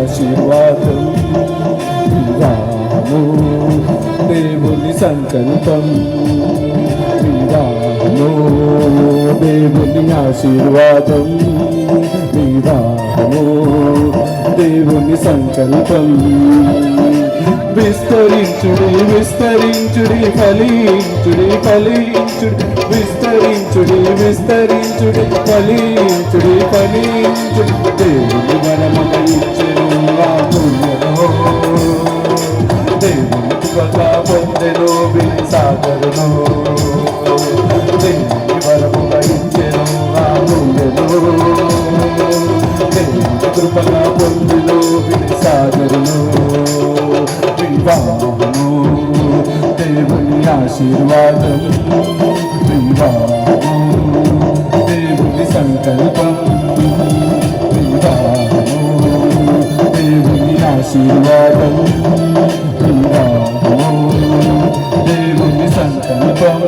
ఆశీర్వాదం వివాహము దేవుని సంకల్పం వివాహము దేవుని ఆశీర్వాదం వివాహము దేవుని సంకల్పం విస్తరించుడి విస్తరించుడి ఫలించుడి ఫలించుడి విస్తరించుడి విస్తరించుడి ఫలించుడి ఫలించుడి దేవుని వరముగా ఇచ్చెను రాములను దేవుని కృపగా పొందెను సాగరును దేవుని వరముగా ఇచ్చెను రాములను దేవుని కృపగా పొందెను సాగరును వివాహము దేవుని ఆశీర్వాదం వివాహము దేవుని సంకల్పం వివాహము దేవుని ఆశీర్వాదం వివాహము దేవుని సంకల్పం